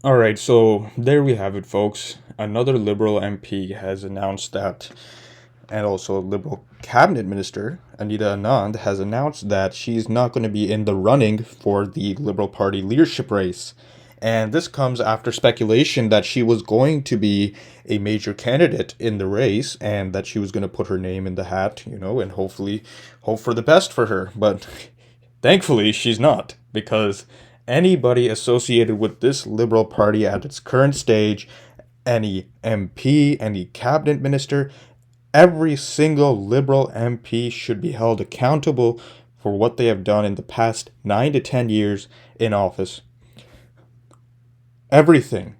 All right, so there we have it, folks. Another Liberal MP has announced that, and also Liberal cabinet minister, Anita Anand, has announced that she's not going to be in the running for the Liberal Party leadership race. And this comes after speculation that she was going to be a major candidate in the race and that she was going to put her name in the hat, and hopefully hope for the best for her. But thankfully, she's not, because anybody associated with this Liberal Party at its current stage, any MP, any cabinet minister, every single Liberal MP should be held accountable for what they have done in the past 9 to 10 years in office. Everything.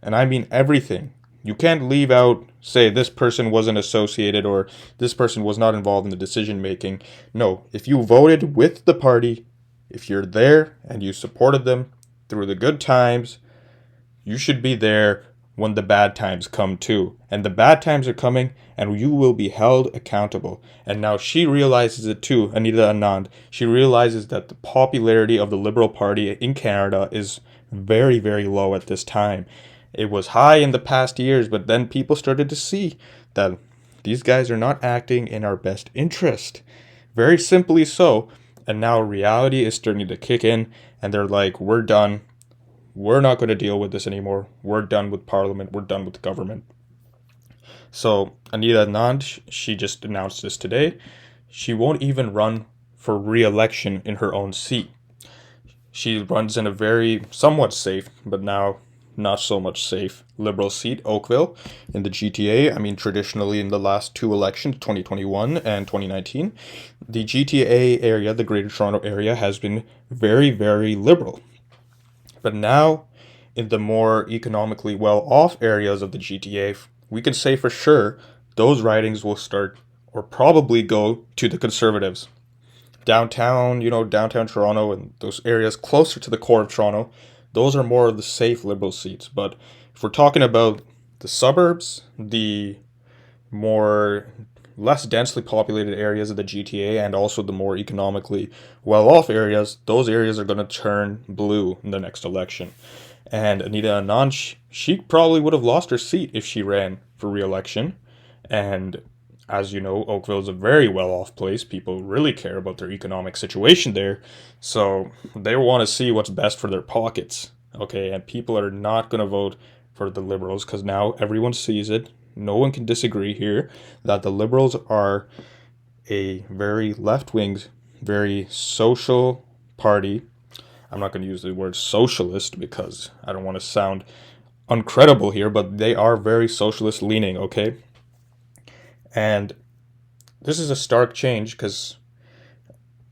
And I mean everything. You can't leave out, say, this person wasn't associated or this person was not involved in the decision making. No, if you voted with the party, if you're there and you supported them through the good times, you should be there when the bad times come too. And the bad times are coming, and you will be held accountable. And now she realizes it too, Anita Anand. She realizes that the popularity of the Liberal Party in Canada is very, very low at this time. It was high in the past years, but then people started to see that these guys are not acting in our best interest. Very simply so. And now reality is starting to kick in, and they're like, we're done. We're not going to deal with this anymore. We're done with Parliament. We're done with the government. So Anita Anand, she just announced this today. She won't even run for re-election in her own seat. She runs in a very somewhat safe, but now not so much safe, Liberal seat, Oakville, in the GTA. I mean, traditionally in the last two elections, 2021 and 2019, the GTA area, the Greater Toronto area, has been very, very Liberal. But now, in the more economically well-off areas of the GTA, we can say for sure those ridings will start or probably go to the Conservatives. Downtown, downtown Toronto and those areas closer to the core of Toronto, those are more of the safe Liberal seats. But if we're talking about the suburbs, the more less densely populated areas of the GTA and also the more economically well-off areas, those areas are going to turn blue in the next election. And Anita Anand, she probably would have lost her seat if she ran for re-election. And as you know, Oakville is a very well-off place. People really care about their economic situation there. So they want to see what's best for their pockets. Okay, and people are not going to vote for the Liberals because now everyone sees it. No one can disagree here that the Liberals are a very left-wing, very social party. I'm not going to use the word socialist because I don't want to sound uncredible here, but they are very socialist leaning, okay? And this is a stark change because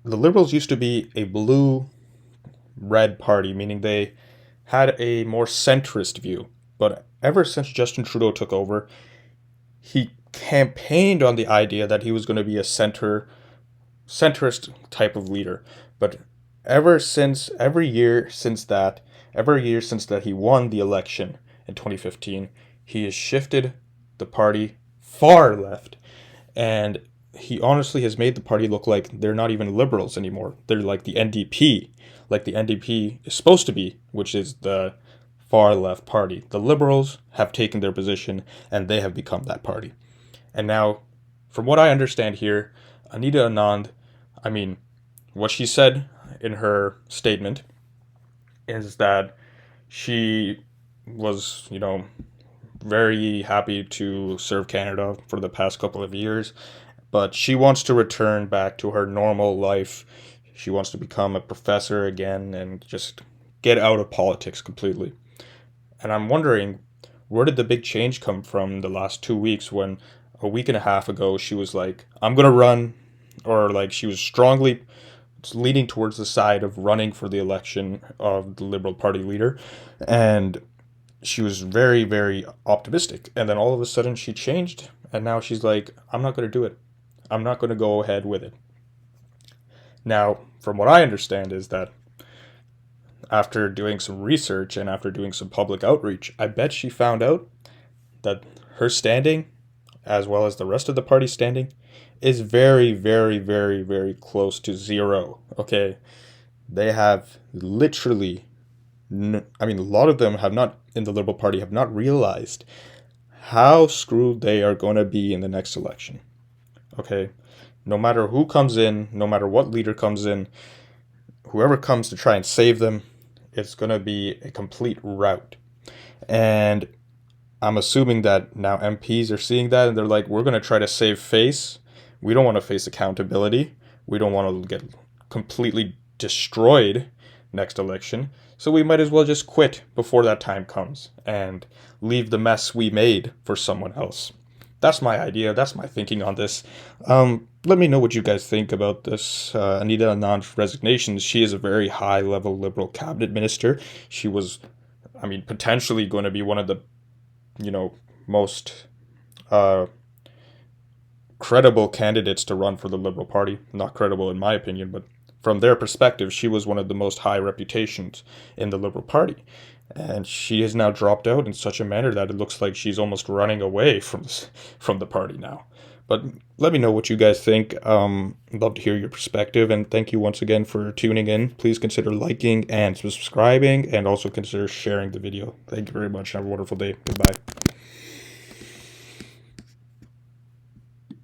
the Liberals used to be a blue-red party, meaning they had a more centrist view. But ever since Justin Trudeau took over, he campaigned on the idea that he was going to be a centrist type of leader. But every year since that he won the election in 2015, he has shifted the party far left, and he honestly has made the party look like they're not even liberals anymore. They're like the NDP, like the NDP is supposed to be, which is the far left party. The liberals have taken their position and they have become that party. And now, from what I understand here, Anita Anand, I mean, what she said in her statement is that she was, very happy to serve Canada for the past couple of years, but she wants to return back to her normal life. She wants to become a professor again and just get out of politics completely. And I'm wondering, where did the big change come from the last 2 weeks when a week and a half ago she was like, I'm going to run, or like she was strongly leaning towards the side of running for the election of the Liberal Party leader. And she was very, very optimistic. And then all of a sudden she changed. And now she's like, I'm not going to do it. I'm not going to go ahead with it. Now, from what I understand is that after doing some research and after doing some public outreach, I bet she found out that her standing, as well as the rest of the party standing, is very, very, very, very close to zero. Okay? They have literally I mean, a lot of them have not, in the Liberal Party, have not realized how screwed they are going to be in the next election. Okay? No matter who comes in, no matter what leader comes in, whoever comes to try and save them, it's going to be a complete rout. And I'm assuming that now MPs are seeing that and they're like, we're going to try to save face. We don't want to face accountability. We don't want to get completely destroyed next election. So we might as well just quit before that time comes and leave the mess we made for someone else. That's my idea. That's my thinking on this. Let me know what you guys think about this. Anita Anand's resignation. She is a very high level Liberal cabinet minister. She was, I mean, potentially going to be one of the, most uh, credible candidates to run for the Liberal Party. Not credible in my opinion, but from their perspective, she was one of the most high reputations in the Liberal Party. And she has now dropped out in such a manner that it looks like she's almost running away from the party now. But let me know what you guys think. I'd love to hear your perspective. And thank you once again for tuning in. Please consider liking and subscribing, and also consider sharing the video. Thank you very much. Have a wonderful day. Goodbye.